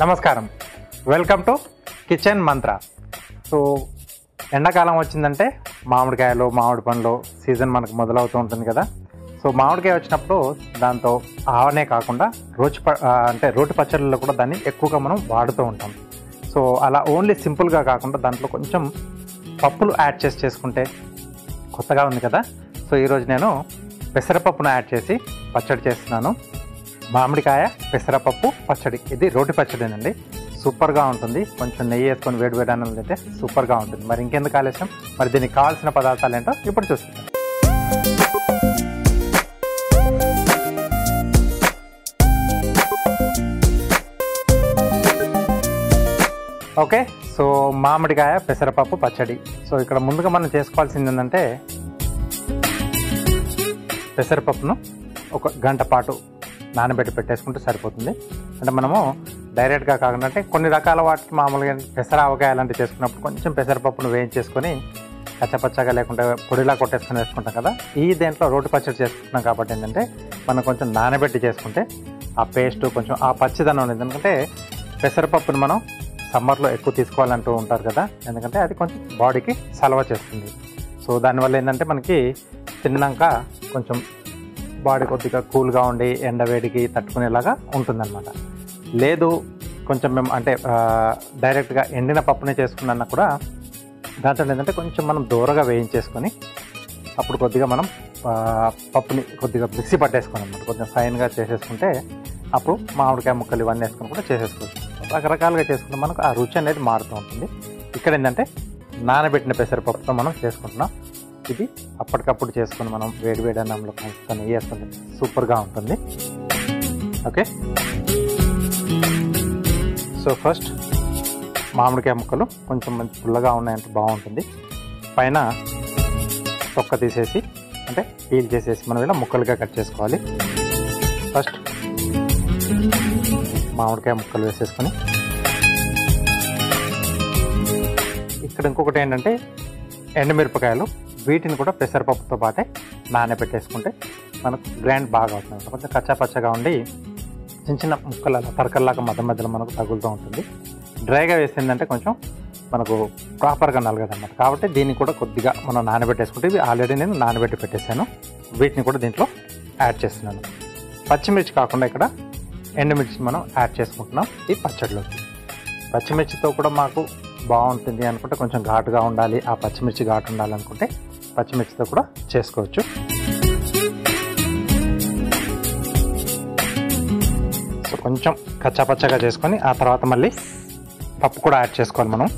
నమస్కారం, welcome to kitchen Mantra. So ఎండాకాలం వచ్చిందంటే మామిడికాయలు, మామిడి పండ్లు సీజన్ మనకు మొదలవుతూ ఉంటుంది కదా. సో మామిడికాయ వచ్చినప్పుడు దాంతో ఆవనే కాకుండా రోటి పచ్చళ్ళలో కూడా దాన్ని ఎక్కువగా మనం వాడుతూ ఉంటాం. సో అలా ఓన్లీ సింపుల్గా కాకుండా దాంట్లో కొంచెం పప్పులు యాడ్ చేసుకుంటే కొత్తగా ఉంది కదా. సో ఈరోజు నేను పెసరపప్పును యాడ్ చేసి పచ్చడి చేస్తున్నాను. మామిడికాయ పెసరపప్పు పచ్చడి, ఇది రోటి పచ్చడినండి. సూపర్గా ఉంటుంది. కొంచెం నెయ్యి వేసుకొని వేడి అన్నం తింటే సూపర్గా ఉంటుంది. మరి ఇంకెందుకు ఆలస్యం, మరి దీనికి కావాల్సిన పదార్థాలు ఏంటో ఇప్పుడు చూస్తాం. ఓకే, సో మామిడికాయ పెసరపప్పు పచ్చడి. సో ఇక్కడ ముందుగా మనం చేసుకోవాల్సింది ఏంటంటే పెసరపప్పును ఒక గంట పాటు నానబెట్టి పెట్టేసుకుంటే సరిపోతుంది. అంటే మనము డైరెక్ట్గా కాకుండా అంటే కొన్ని రకాల వాటికి మామూలుగా పెసర ఆవకాయ అలాంటివి చేసుకున్నప్పుడు కొంచెం పెసరపప్పును వేయించేసుకొని కచ్చపచ్చగా లేకుండా పొడిలా కొట్టేసుకొని వేసుకుంటాం కదా. ఈ దేంట్లో రోటి పచ్చడి చేసుకుంటున్నాం కాబట్టి ఏంటంటే మనం కొంచెం నానబెట్టి చేసుకుంటే ఆ పేస్ట్ కొంచెం ఆ పచ్చిదనం ఉంది. ఎందుకంటే పెసరపప్పును మనం సమ్మర్లో ఎక్కువ తీసుకోవాలంటూ ఉంటారు కదా, ఎందుకంటే అది కొంచెం బాడీకి సలవ చేస్తుంది. సో దానివల్ల ఏంటంటే మనకి తిన్నాక కొంచెం బాడీ కొద్దిగా కూల్గా ఉండి ఎండవేడికి తట్టుకునేలాగా ఉంటుందన్నమాట. లేదు కొంచెం మేము అంటే డైరెక్ట్గా ఎండిన పప్పునే చేసుకున్నా కూడా దాంట్లో ఏంటంటే కొంచెం మనం దూరగా వేయించేసుకొని అప్పుడు కొద్దిగా మనం పప్పుని కొద్దిగా మిక్సీ పట్టేసుకోవాలి అన్నమాట. కొంచెం ఫైన్గా చేసేసుకుంటే అప్పుడు మామిడికాయ ముక్కలు ఇవన్నీ వేసుకొని కూడా చేసేసుకోవచ్చు. రకరకాలుగా చేసుకుంటే మనకు ఆ రుచి అనేది మారుతూ ఉంటుంది. ఇక్కడ ఏంటంటే నానబెట్టిన పెసరపప్పుతో మనం చేసుకుంటున్నాం. ఇది అప్పటికప్పుడు చేసుకుని మనం వేడి అన్నంలో కొంచెం నెయ్యి వేసుకుంటే సూపర్గా ఉంటుంది. ఓకే, సో ఫస్ట్ మామిడికాయ ముక్కలు కొంచెం మంచి పుల్లగా ఉన్నాయంటే బాగుంటుంది. పైన తొక్క తీసేసి అంటే పీల్ చేసేసి మనం ఇలా ముక్కలుగా కట్ చేసుకోవాలి. ఫస్ట్ మామిడికాయ ముక్కలు వేసేసుకొని ఇక్కడ ఇంకొకటి ఏంటంటే ఎండుమిరపకాయలు, వీటిని కూడా పెసరపప్పుతో పాటే నానబెట్టేసుకుంటే మనకు గ్రైండ్ బాగా అవుతుంది. కొంచెం కచ్చాపచ్చగా ఉండి చిన్న ముక్కలు అలా తరకల్లాగా మధ్యలో మనకు తగులుతూ ఉంటుంది. డ్రైగా వేసిందంటే కొంచెం మనకు ప్రాపర్గా నలగదన్నమాట. కాబట్టి దీన్ని కూడా కొద్దిగా మనం నానబెట్టేసుకుంటే ఇవి ఆల్రెడీ నేను నానబెట్టి పెట్టేశాను. వీటిని కూడా దీంట్లో యాడ్ చేస్తున్నాను. పచ్చిమిర్చి కాకుండా ఇక్కడ ఎండుమిర్చి మనం యాడ్ చేసుకుంటున్నాం ఈ పచ్చడిలోకి. పచ్చిమిర్చితో కూడా మాకు బాగుంటుంది అనుకుంటే కొంచెం ఘాటుగా ఉండాలి, ఆ పచ్చిమిర్చి ఘాటు ఉండాలనుకుంటే పచ్చిమిర్చితో కూడా చేసుకోవచ్చు. సో కొంచెం కచ్చాపచ్చగా చేసుకొని ఆ తర్వాత మళ్ళీ పప్పు కూడా యాడ్ చేసుకోవాలి మనం.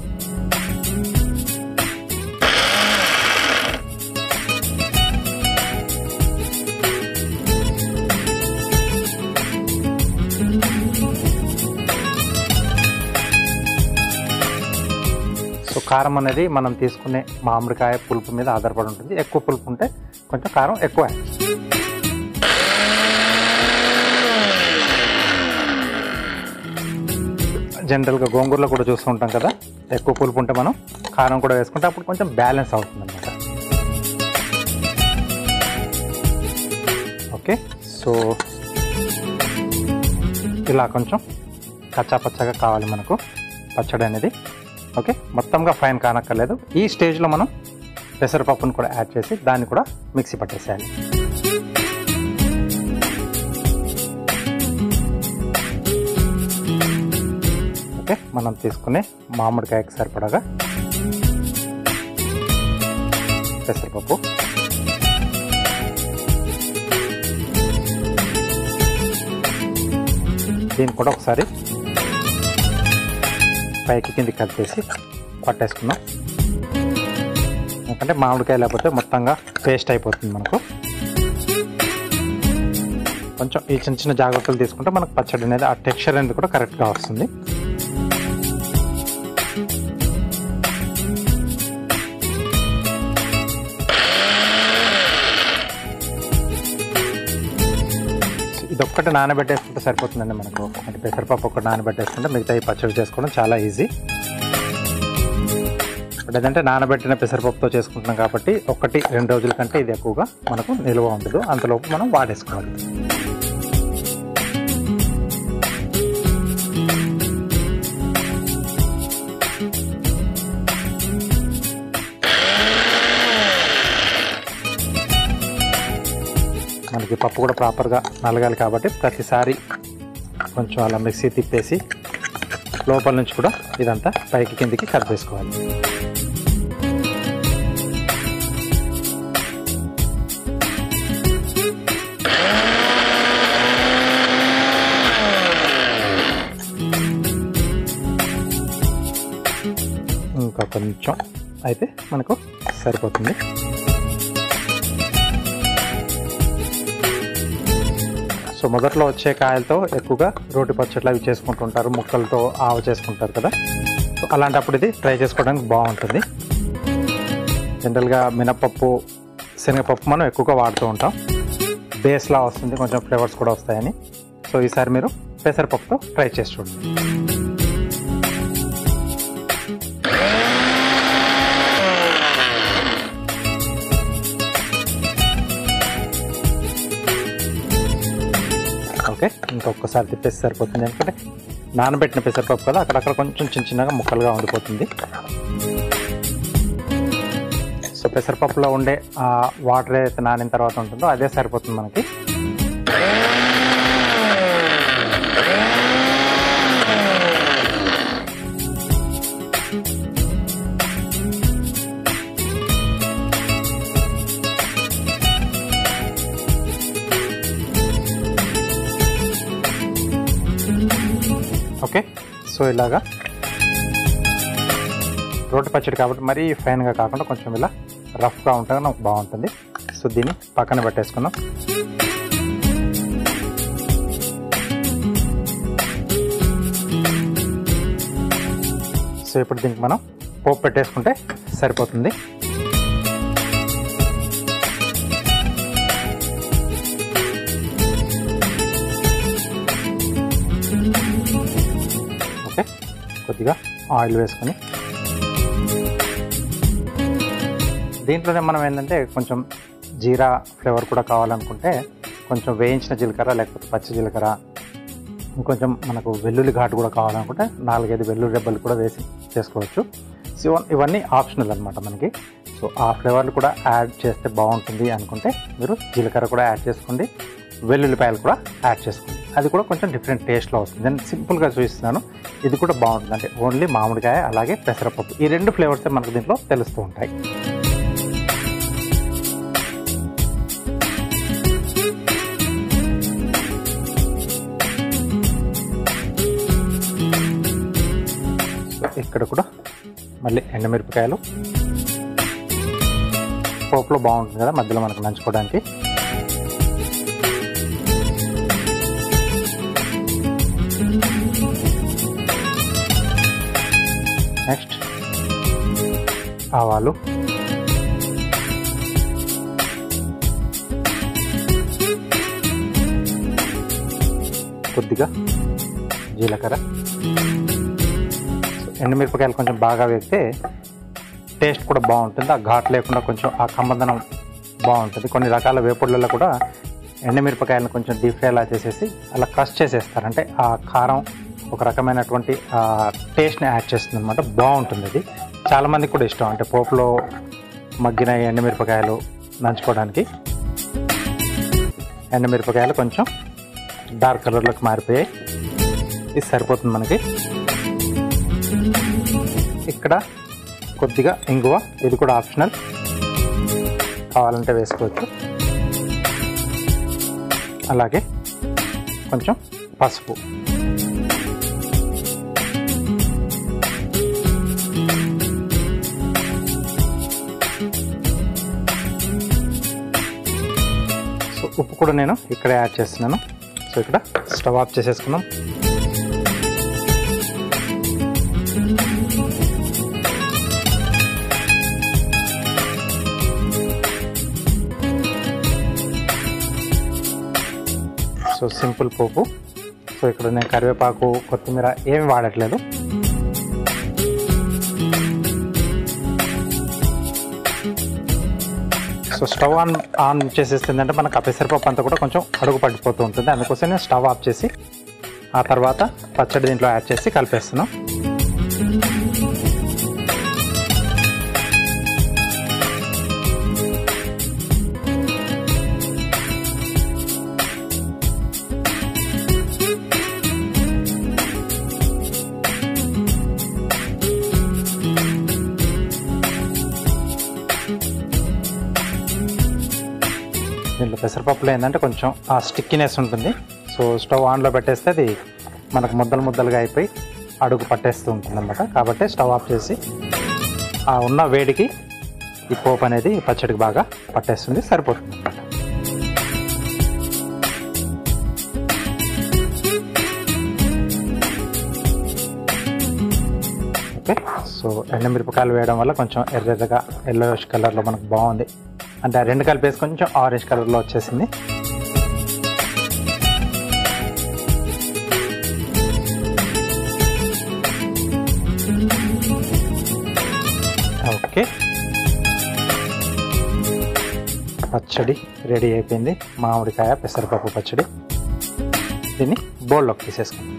సో కారం అనేది మనం తీసుకునే మామిడికాయ పులుపు మీద ఆధారపడి ఉంటుంది. ఎక్కువ పులుపు ఉంటే కొంచెం కారం ఎక్కువ. జనరల్గా గోంగూరలో కూడా చూస్తూ ఉంటాం కదా, ఎక్కువ పులుపు ఉంటే మనం కారం కూడా వేసుకుంటే అప్పుడు కొంచెం బ్యాలెన్స్ అవుతుంది అన్నమాట. ఓకే, సో ఇలా కొంచెం కచ్చాపచ్చగా కావాలి మనకు పచ్చడి అనేది. ఓకే, మొత్తంగా ఫైన్ కానక్కర్లేదు. ఈ స్టేజ్లో మనం పెసరపప్పును కూడా యాడ్ చేసి దాన్ని కూడా మిక్సీ పట్టేసేయాలి. ఓకే, మనం తీసుకునే మామిడికాయకి సరిపడగా పెసరపప్పు, దీన్ని కూడా ఒకసారి పైకి కిందికి కలిపేసి పట్టేసుకున్నాం. ఎందుకంటే మామిడికాయ లేకపోతే మొత్తంగా పేస్ట్ అయిపోతుంది మనకు. కొంచెం ఈ చిన్న జాగ్రత్తలు తీసుకుంటే మనకు పచ్చడి అనేది ఆ టెక్స్చర్ అనేది కూడా కరెక్ట్గా వస్తుంది. ఇదొక్కటి నానబెట్టేసుకుంటే సరిపోతుందండి మనకు. అంటే పెసరపప్పు ఒక్కటి నానబెట్టేసుకుంటే మిగతా ఈ పచ్చడి చేసుకోవడం చాలా ఈజీ. లేదంటే నానబెట్టిన పెసరపప్పుతో చేసుకుంటున్నాం కాబట్టి 1-2 రోజుల కంటే ఇది ఎక్కువగా మనకు నిల్వ ఉండదు. అంతలోపు మనం వాడేసుకోవాలి. మనకి పప్పు కూడా ప్రాపర్గా నలగాలి కాబట్టి ప్రతిసారి కొంచెం అలా మిక్సీ తిప్పేసి లోపల నుంచి కూడా ఇదంతా పైకి కిందికి కలిపేసుకోవాలి. ఇంకా కొంచెం అయితే మనకు సరిపోతుంది. సో మొదట్లో వచ్చే కాయలతో ఎక్కువగా రోటి పచ్చట్లు అవి చేసుకుంటుంటారు, ముక్కలతో ఆవ చేసుకుంటారు కదా. సో అలాంటప్పుడు ఇది ట్రై చేసుకోవడానికి బాగుంటుంది. జనరల్గా మినపప్పు, శనగపప్పు మనం ఎక్కువగా వాడుతూ ఉంటాం, బేస్లా వస్తుంది, కొంచెం ఫ్లేవర్స్ కూడా వస్తాయని. సో ఈసారి మీరు పెసరపప్పుతో ట్రై చేసి చూడండి. ఓకే, ఇంకొకసారి తిప్పేసి సరిపోతుంది. ఎందుకంటే నానబెట్టిన పెసరపప్పు కదా, అక్కడక్కడ కొంచెం చిన్న చిన్నగా ముక్కలుగా ఉండిపోతుంది. సో పెసరపప్పులో ఉండే వాటర్ ఏదైతే నానిన తర్వాత ఉంటుందో అదే సరిపోతుంది మనకి. ఓకే, సో ఇలాగా రోటి పచ్చడి కాబట్టి మరీ ఫైన్గా కాకుండా కొంచెం ఇలా రఫ్గా ఉంటే నాకు బాగుంటుంది. సో దీన్ని పక్కన పెట్టేసుకుందాం. సో ఇప్పుడు దీనికి మనం పోపు పెట్టేసుకుంటే సరిపోతుంది. ఓకే, కొద్దిగా ఆయిల్ వేసుకొని దీంట్లోనే మనం ఏంటంటే కొంచెం జీరా ఫ్లేవర్ కూడా కావాలనుకుంటే కొంచెం వేయించిన జీలకర్ర లేకపోతే పచ్చి జీలకర్ర, ఇంకొంచెం మనకు వెల్లుల్లి ఘాటు కూడా కావాలనుకుంటే 4-5 వెల్లుల్లి రెబ్బలు కూడా వేసి చేసుకోవచ్చు. సో ఇవన్నీ ఆప్షనల్ అనమాట మనకి. సో ఆ ఫ్లేవర్లు కూడా యాడ్ చేస్తే బాగుంటుంది అనుకుంటే మీరు జీలకర్ర కూడా యాడ్ చేసుకోండి, వెల్లుల్లిపాయలు కూడా యాడ్ చేసుకోండి. అది కూడా కొంచెం డిఫరెంట్ టేస్ట్లో వస్తుంది. నేను సింపుల్గా చూపిస్తున్నాను, ఇది కూడా బాగుంటుంది. అంటే ఓన్లీ మామిడికాయ అలాగే పెసరపప్పు, ఈ 2 ఫ్లేవర్సే మనకు దీంట్లో తెలుస్తూ ఉంటాయి. ఇక్కడ కూడా మళ్ళీ ఎండుమిరపకాయలు, పోపులో బాగుంటుంది కదా మధ్యలో మనకు నంచుకోవడానికి. నెక్స్ట్ ఆవాలు, కొద్దిగా జీలకర్ర. ఎండుమిరపకాయలు కొంచెం బాగా వేస్తే టేస్ట్ కూడా బాగుంటుంది, ఆ ఘాట్ లేకుండా కొంచెం ఆ కమ్మదనం బాగుంటుంది. కొన్ని రకాల వేపుళ్ళల్లో కూడా ఎండుమిరపకాయలను కొంచెం డీప్ ఫ్రై అలా చేసేసి అలా క్రష్ చేసేస్తారు, అంటే ఆ కారం ఒక రకమైనటువంటి టేస్ట్ని యాడ్ చేస్తుంది అనమాట. బాగుంటుంది అది, చాలామందికి కూడా ఇష్టం. అంటే పోపులో మగ్గిన ఎండుమిరపకాయలు నంచుకోవడానికి. ఎండుమిరపకాయలు కొంచెం డార్క్ కలర్లోకి మారిపోయాయి, ఇది సరిపోతుంది మనకి. ఇక్కడ కొద్దిగా ఇంగువ, ఇది కూడా ఆప్షనల్, కావాలంటే వేసుకోవచ్చు. అలాగే కొంచెం పసుపు. సో ఉప్పు కూడా నేను ఇక్కడ యాడ్ చేస్తున్నాను. సో ఇక్కడ స్టవ్ ఆఫ్ చేసేసుకున్నాం. సో సింపుల్ పోపు. సో ఇక్కడ నేను కరివేపాకు, కొత్తిమీర ఏమి వాడట్లేదు. సో స్టవ్ ఆన్ చేసేస్తుందంటే మనకు ఆ పెసరపప్పు అంతా కూడా కొంచెం అడుగు పడిపోతూ ఉంటుంది. అందుకోసం నేను స్టవ్ ఆఫ్ చేసి ఆ తర్వాత పచ్చడి దీంట్లో యాడ్ చేసి కలిపేస్తున్నాం. దీంట్లో పెసరపప్పులో ఏంటంటే కొంచెం ఆ స్టిక్కినెస్ ఉంటుంది. సో స్టవ్ ఆన్లో పెట్టేస్తే అది మనకు ముద్దలు ముద్దలుగా అయిపోయి అడుగు పట్టేస్తూ ఉంటుంది అన్నమాట. కాబట్టి స్టవ్ ఆఫ్ చేసి ఆ ఉన్న వేడికి ఈ పోపు అనేది పచ్చడికి బాగా పట్టేస్తుంది, సరిపోతుంది అన్నమాట. ఓకే, సో ఎండుమిరపకాయలు వేయడం వల్ల కొంచెం ఎర్రగా ఎల్లోయిష్ కలర్లో మనకు బాగుంది. అంటే ఆ రెండు కలిపేసి కొంచెం ఆరెంజ్ కలర్లో వచ్చేసింది. ఓకే, పచ్చడి రెడీ అయిపోయింది. మామిడికాయ పెసరపప్పు పచ్చడి. దీన్ని బౌల్లోకి తీసేసుకుందాం.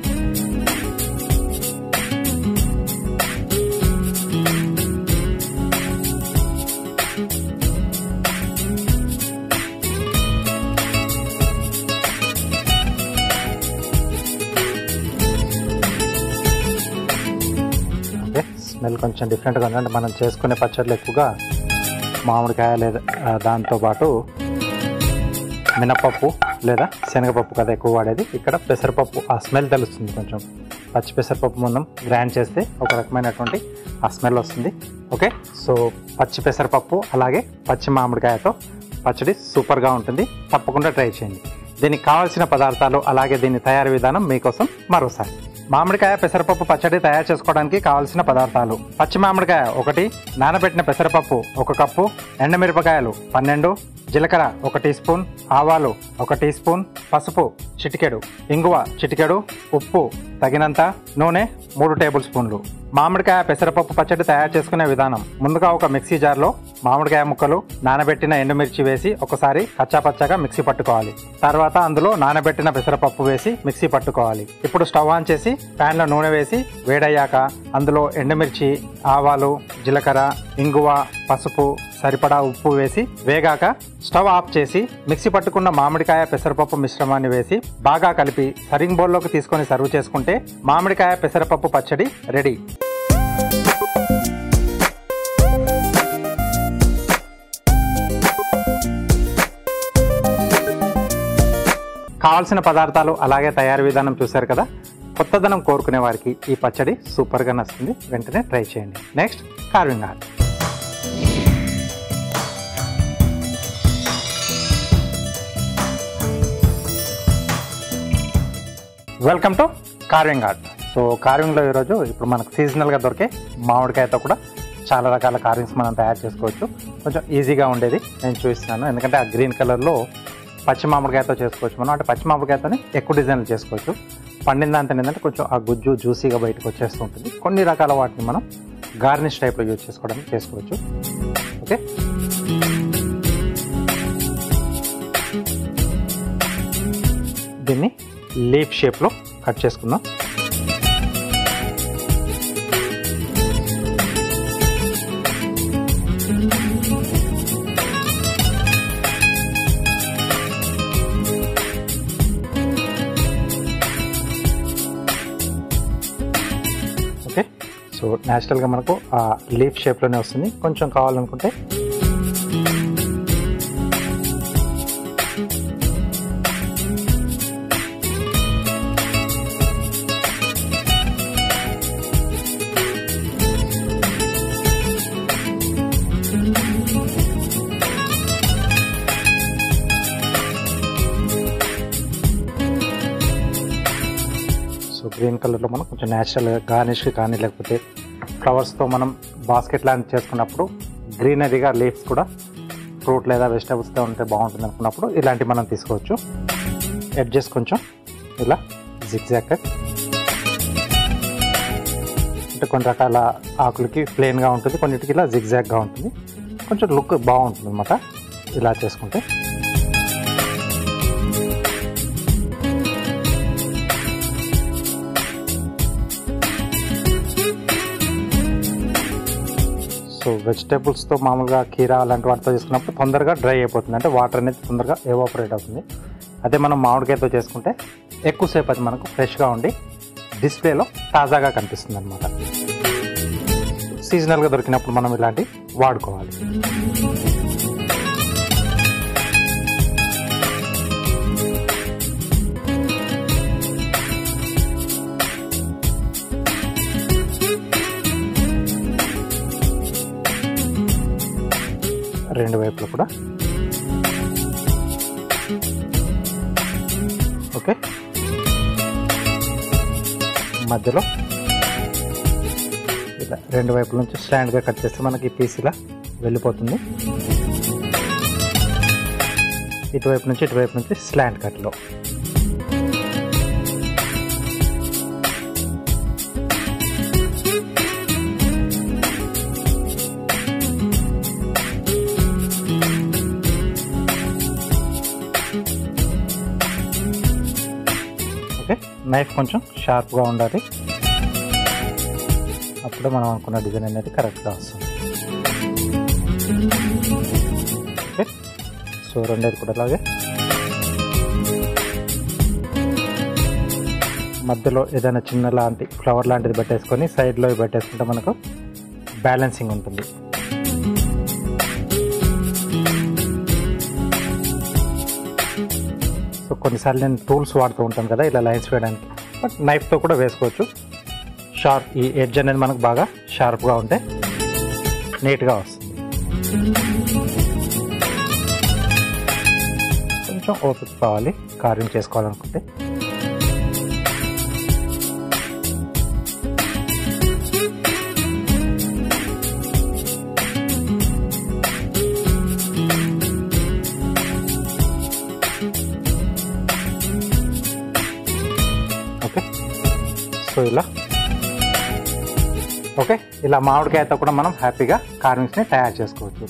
ఓకే, స్మెల్ కొంచెం డిఫరెంట్గా ఉంది. అంటే మనం చేసుకునే పచ్చళ్ళు ఎక్కువగా మామిడికాయ లేదా దాంతోపాటు మినపప్పు లేదా శనగపప్పు కదా ఎక్కువ వాడేది. ఇక్కడ పెసరపప్పు ఆ స్మెల్ తెలుస్తుంది. కొంచెం పచ్చి పెసరపప్పు మనం గ్రైండ్ చేస్తే ఒక రకమైనటువంటి ఆ స్మెల్ వస్తుంది. ఓకే, సో పచ్చి పెసరపప్పు అలాగే పచ్చి మామిడికాయతో పచ్చడి సూపర్గా ఉంటుంది. తప్పకుండా ట్రై చేయండి. దీనికి కావాల్సిన పదార్థాలు అలాగే దీని తయారీ విధానం మీకోసం మరోసారి. మామిడికాయ పెసరపప్పు పచ్చడి తయారు చేసుకోవడానికి కావాల్సిన పదార్థాలు: పచ్చి మామిడికాయ 1, నానబెట్టిన పెసరపప్పు 1 కప్పు, ఎండుమిరపకాయలు 12, జీలకర్ర 1 టీ స్పూన్, ఆవాలు 1 టీ స్పూన్, పసుపు చిటికెడు, ఇంగువ చిటికెడు, ఉప్పు తగినంత, నూనె 3 టేబుల్ స్పూన్లు. మామిడికాయ పెసరపప్పు పచ్చడి తయారు చేసుకునే విధానం: ముందుగా ఒక మిక్సీ జార్లో మామిడికాయ ముక్కలు, నానబెట్టిన ఎండుమిర్చి వేసి ఒకసారి కచ్చాపచ్చాగా మిక్సీ పట్టుకోవాలి. తర్వాత అందులో నానబెట్టిన పెసరపప్పు వేసి మిక్సీ పట్టుకోవాలి. ఇప్పుడు స్టవ్ ఆన్ చేసి ప్యాన్లో నూనె వేసి వేడయ్యాక అందులో ఎండుమిర్చి, ఆవాలు, జీలకర్ర, ఇంగువ, పసుపు, సరిపడా ఉప్పు వేసి వేగాక స్టవ్ ఆఫ్ చేసి మిక్సీ పట్టుకున్న మామిడికాయ పెసరపప్పు మిశ్రమాన్ని వేసి బాగా కలిపి సర్వింగ్ బౌల్లోకి తీసుకొని సర్వ్ చేసుకుంటే మామిడికాయ పెసరపప్పు పచ్చడి రెడీ. కావాల్సిన పదార్థాలు అలాగే తయారీ విధానం చూశారు కదా. కొత్తదనం కోరుకునే వారికి ఈ పచ్చడి సూపర్గా నచ్చుతుంది. వెంటనే ట్రై చేయండి. Next carving art. Welcome to carving art. So కార్వింగ్లో ఈరోజు ఇప్పుడు మనకు సీజనల్గా దొరికే మామిడికాయతో కూడా చాలా రకాల కార్వింగ్స్ మనం తయారు చేసుకోవచ్చు. కొంచెం ఈజీగా ఉండేది నేను చూపిస్తున్నాను. ఎందుకంటే ఆ గ్రీన్ కలర్లో పచ్చి మామిడికాయతో చేసుకోవచ్చు మనం. అంటే పచ్చి మామిడికాయతోనే ఎక్కువ డిజైన్లు చేసుకోవచ్చు. పండిన దాంతో ఏంటంటే కొంచెం ఆ గుజ్జు జ్యూసీగా బయటకు వచ్చేస్తూ ఉంటుంది. కొన్ని రకాల వాటిని మనం గార్నిష్ టైప్లో యూజ్ చేసుకోవడానికి చేసుకోవచ్చు. ఓకే, దీన్ని లీఫ్ షేప్లో కట్ చేసుకుందాం. ఓకే, సో న్యాచురల్గా మనకు ఆ లీఫ్ షేప్లోనే వస్తుంది. కొంచెం కావాలనుకుంటే గ్రీన్ కలర్లో మనం కొంచెం న్యాచురల్గా గార్నిష్కి కానీ లేకపోతే ఫ్లవర్స్తో మనం బాస్కెట్ లాంటి చేసుకున్నప్పుడు గ్రీనరీగా లీవ్స్ కూడా ఫ్రూట్ లేదా వెజిటబుల్స్తో ఉంటే బాగుంటుంది అనుకున్నప్పుడు ఇలాంటివి మనం తీసుకోవచ్చు. ఎడ్జెస్ కొంచెం ఇలా జిగ్జాగ్ కట్. అంటే కొన్ని రకాల ఆకులకి ప్లెయిన్గా ఉంటుంది, కొన్నిటికి ఇలా జిగ్జాగ్గా ఉంటుంది. కొంచెం లుక్ బాగుంటుంది అన్నమాట ఇలా చేసుకుంటే. సో వెజిటేబుల్స్తో మామూలుగా కీరా అలాంటి వాటితో చేసుకున్నప్పుడు తొందరగా డ్రై అయిపోతుంది. అంటే వాటర్ అనేది తొందరగా ఎవాపరేట్ అవుతుంది. అదే మనం మామిడికాయతో చేసుకుంటే ఎక్కువసేపు అది మనకు ఫ్రెష్గా ఉండి డిస్ప్లేలో తాజాగా కనిపిస్తుంది అన్నమాట. సీజనల్గా దొరికినప్పుడు మనం ఇలాంటివి వాడుకోవాలి. వైపులో కూడా. ఓకే, మధ్యలో ఇలా రెండు వైపుల నుంచి స్టాండ్గా కట్ చేస్తే మనకి ఈ పీస్ ఇలా వెళ్ళిపోతుంది. ఇటువైపు నుంచి స్లాంట్ కట్లో. ఓకే, నైఫ్ కొంచెం షార్ప్గా ఉండాలి, అప్పుడు మనం అనుకున్న డిజైన్ అనేది కరెక్ట్గా వస్తుంది. ఓకే, సో రెండేది కూడా అలాగే మధ్యలో ఏదైనా చిన్న లాంటి ఫ్లవర్ లాంటిది పెట్టేసుకొని సైడ్లో పెట్టేసుకుంటే మనకు బ్యాలెన్సింగ్ ఉంటుంది. సో కొన్నిసార్లు నేను టూల్స్ వాడుతూ ఉంటాను కదా ఇలా లైన్స్ వేయడానికి, బట్ నైఫ్తో కూడా వేసుకోవచ్చు. షార్ప్ ఈ ఎడ్జ్ అనేది మనకు బాగా షార్ప్గా ఉంటే నీట్గా వస్తుంది. కొంచెం ఓపిక కావాలి కార్వింగ్ చేసుకోవాలనుకుంటే. ఓకే, సో ఇలా ఓకే, ఇలా మామిడికాయతో కూడా మనం హ్యాపీగా కార్వింగ్స్ని తయారు చేసుకోవచ్చు.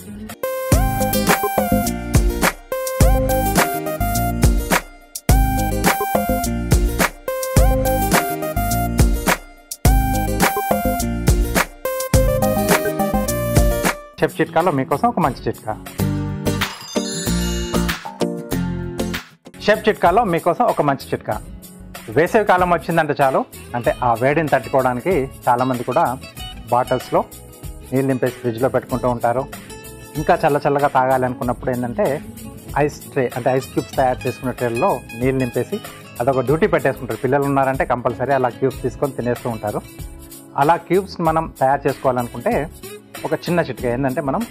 చెఫ్ చిట్కాలో మీకోసం ఒక మంచి చిట్కా. షెఫ్ చిట్కాలో మీకోసం ఒక మంచి చిట్కా. వేసవి కాలం వచ్చిందంటే చాలు, అంటే ఆ వేడిని తట్టుకోవడానికి చాలామంది కూడా బాటిల్స్లో నీళ్ళు నింపేసి ఫ్రిడ్జ్లో పెట్టుకుంటూ ఉంటారు. ఇంకా చల్లగా తాగాలి అనుకున్నప్పుడు ఏంటంటే ఐస్ ట్రే, అంటే ఐస్ క్యూబ్స్ తయారు చేసుకునే ట్రేల్లో నీళ్ళు నింపేసి అదొక డ్యూటీ పెట్టేసుకుంటారు. పిల్లలు ఉన్నారంటే కంపల్సరీ అలా క్యూబ్స్ తీసుకొని తినేస్తూ ఉంటారు. అలా క్యూబ్స్ మనం తయారు చేసుకోవాలనుకుంటే ఒక చిన్న చిట్కా ఏంటంటే, మనం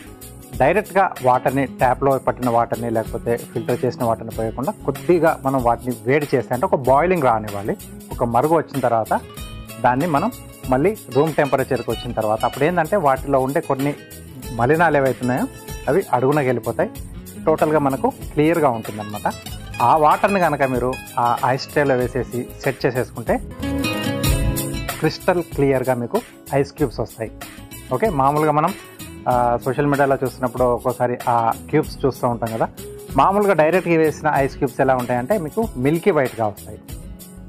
డైరెక్ట్గా వాటర్ని, ట్యాప్లో పట్టిన వాటర్ని లేకపోతే ఫిల్టర్ చేసిన వాటర్ని పోయకుండా కొద్దిగా మనం వాటిని వేడి చేస్తే, అంటే ఒక బాయిలింగ్ రానివ్వాలి. ఒక మరుగు వచ్చిన తర్వాత దాన్ని మనం మళ్ళీ రూమ్ టెంపరేచర్కి వచ్చిన తర్వాత అప్పుడు ఏంటంటే వాటిలో ఉండే కొన్ని మలినాలు ఏవైతున్నాయో అవి అడుగునకి వెళ్ళిపోతాయి. టోటల్గా మనకు క్లియర్గా ఉంటుందన్నమాట. ఆ వాటర్ని కనుక మీరు ఆ ఐస్ ట్రేలో వేసేసి సెట్ చేసేసుకుంటే క్రిస్టల్ క్లియర్గా మీకు ఐస్ క్యూబ్స్ వస్తాయి. ఓకే, మామూలుగా మనం సోషల్ మీడియాలో చూస్తున్నప్పుడు ఒక్కోసారి ఆ క్యూబ్స్ చూస్తూ ఉంటాం కదా, మామూలుగా డైరెక్ట్గా వేసిన ఐస్ క్యూబ్స్ ఎలా ఉంటాయంటే మీకు మిల్కీ వైట్గా వస్తాయి.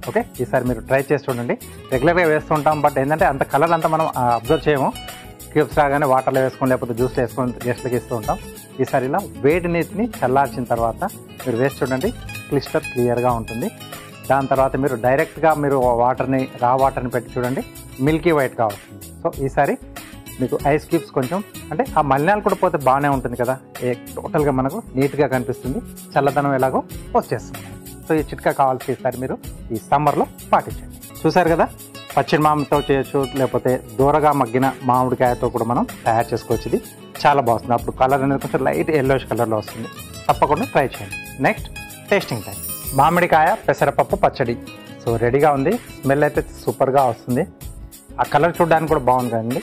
ఓకే, ఈసారి మీరు ట్రై చేసి చూడండి. రెగ్యులర్గా వేస్తూ ఉంటాం, బట్ ఏంటంటే అంత కలర్ అంతా మనం అబ్జర్వ్ చేయము. క్యూబ్స్ రాగానే వాటర్లో వేసుకొని లేకపోతే జ్యూస్లో వేసుకొని గెస్ట్లకి ఇస్తూ ఉంటాం. ఈసారి ఇలా వేడి నీటిని చల్లార్చిన తర్వాత మీరు వేసి చూడండి, క్లిస్టర్ క్లియర్గా ఉంటుంది. దాని తర్వాత మీరు డైరెక్ట్గా మీరు వాటర్ని, రా వాటర్ని పెట్టి చూడండి, మిల్కీ వైట్గా వస్తుంది. సో ఈసారి మీకు ఐస్ క్యూబ్స్ కొంచెం, అంటే ఆ మలినాలు కూడా పోతే బాగానే ఉంటుంది కదా, టోటల్గా మనకు నీట్గా కనిపిస్తుంది, చల్లదనం ఎలాగో వచ్చేస్తుంది. సో ఈ చిట్కా కావాల్సి ఈసారి మీరు ఈ సమ్మర్లో పాటించండి. చూసారు కదా, పచ్చడి మామిడితో చేయొచ్చు, లేకపోతే దూరగా మగ్గిన మామిడికాయతో కూడా మనం తయారు చేసుకోవచ్చు. ఇది చాలా బాగుంటుంది. అప్పుడు కలర్ అనేది కొంచెం లైట్ ఎల్లోష్ కలర్లో వస్తుంది. తప్పకుండా ట్రై చేయండి. Next tasting time. మామిడికాయ పెసరపప్పు పచ్చడి సో రెడీగా ఉంది. స్మెల్ అయితే సూపర్గా వస్తుంది. ఆ కలర్ చూడడానికి కూడా బాగుంది కదండి.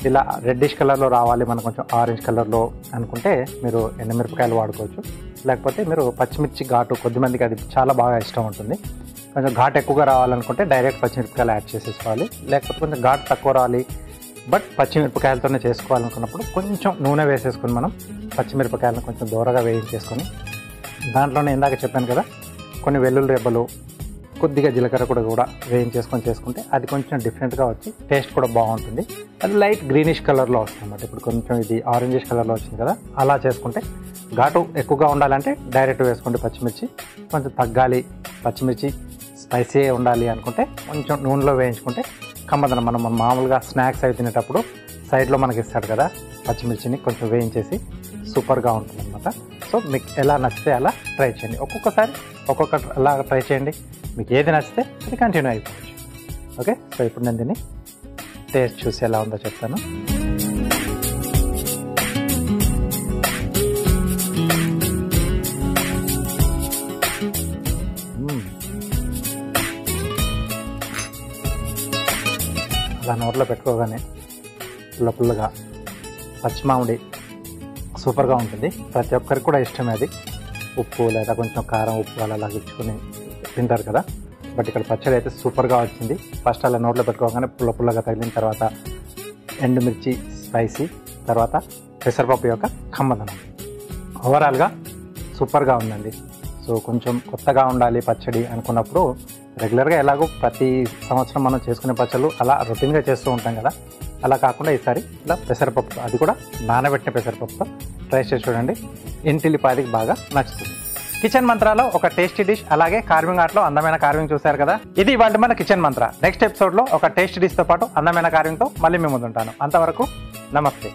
ఇలా రెడ్డిష్ కలర్లో రావాలి, మనకు కొంచెం ఆరెంజ్ కలర్లో అనుకుంటే మీరు ఎండుమిరపకాయలు వాడుకోవచ్చు. లేకపోతే మీరు పచ్చిమిర్చి ఘాటు, కొద్దిమందికి అది చాలా బాగా ఇష్టం ఉంటుంది. కొంచెం ఘాటు ఎక్కువగా రావాలనుకుంటే డైరెక్ట్ పచ్చిమిరపకాయలు యాడ్ చేసేసుకోవాలి. లేకపోతే కొంచెం ఘాటు తక్కువ రావాలి బట్ పచ్చిమిరపకాయలతోనే చేసుకోవాలనుకున్నప్పుడు కొంచెం నూనె వేసేసుకొని మనం పచ్చిమిరపకాయలను కొంచెం దూరగా వేయించేసుకొని దాంట్లోనే ఇందాక చెప్పాను కదా కొన్ని వెల్లుల్లి రెబ్బలు, కొద్దిగా జీలకర్ర కూడా వేయించేసుకొని చేసుకుంటే అది కొంచెం డిఫరెంట్గా వచ్చి టేస్ట్ కూడా బాగుంటుంది. అది లైట్ గ్రీనిష్ కలర్లో వస్తుంది అన్నమాట. ఇప్పుడు కొంచెం ఇది ఆరెంజిష్ కలర్లో వచ్చింది కదా, అలా చేసుకుంటే ఘాటు ఎక్కువగా ఉండాలంటే డైరెక్ట్ వేసుకోండి పచ్చిమిర్చి. కొంచెం తగ్గాలి, పచ్చిమిర్చి స్పైసీ ఉండాలి అనుకుంటే కొంచెం నూనెలో వేయించుకుంటే కమ్మదనం. మనం మామూలుగా స్నాక్స్ అవి తినేటప్పుడు సైడ్లో మనకి ఇస్తాడు కదా పచ్చిమిర్చిని కొంచెం వేయించేసి, సూపర్గా ఉంటుంది అనమాట. సో మీకు ఎలా నచ్చితే అలా ట్రై చేయండి. ఒక్కొక్కసారి ఒక్కొక్కటి అలా ట్రై చేయండి. మీకు ఏది నచ్చితే అది కంటిన్యూ అయిపోవచ్చు. ఓకే, సో ఇప్పుడు నేను దీన్ని టేస్ట్ చూసి ఎలా ఉందో చెప్తాను. నోట్లో పెట్టుకోగానే పుల్ల పుల్లగా పచ్చి మామిడి సూపర్గా ఉంటుంది. ప్రతి ఒక్కరికి కూడా ఇష్టమే అది. ఉప్పు లేదా కొంచెం కారం ఉప్పు అలా లాగించుకొని తింటారు కదా. బట్ ఇక్కడ పచ్చడి అయితే సూపర్గా వచ్చింది. ఫస్ట్ అలా నోట్లో పెట్టుకోగానే పుల్ల పుల్లగా తగిలిన తర్వాత ఎండుమిర్చి స్పైసీ, తర్వాత పెసరపప్పు యొక్క కమ్మదనం, ఓవరాల్గా సూపర్గా ఉందండి. సో కొంచెం కొత్తగా ఉండాలి పచ్చడి అనుకున్నప్పుడు రెగ్యులర్గా ఎలాగో ప్రతి సంవత్సరం మనం చేసుకునే పచ్చళ్ళు అలా రొటీన్గా చేస్తూ ఉంటాం కదా, అలా కాకుండా ఈసారి ఇలా పెసరపప్పు, అది కూడా నానబెట్టిన పెసరపప్పుతో ట్రై చేసి చూడండి. ఇంటిల్లిపాదికి బాగా నచ్చుతుంది. కిచెన్ మంత్రాలో ఒక టేస్టీ డిష్, అలాగే కార్వింగ్ ఆర్ట్లో అందమైన కార్వింగ్ చూశారు కదా. ఇది ఇవాళ మన కిచెన్ మంత్ర. నెక్స్ట్ ఎపిసోడ్లో ఒక టేస్టీ డిష్తో పాటు అందమైన కార్వింగ్తో మళ్ళీ మీ ముందుంటాను. అంతవరకు నమస్తే.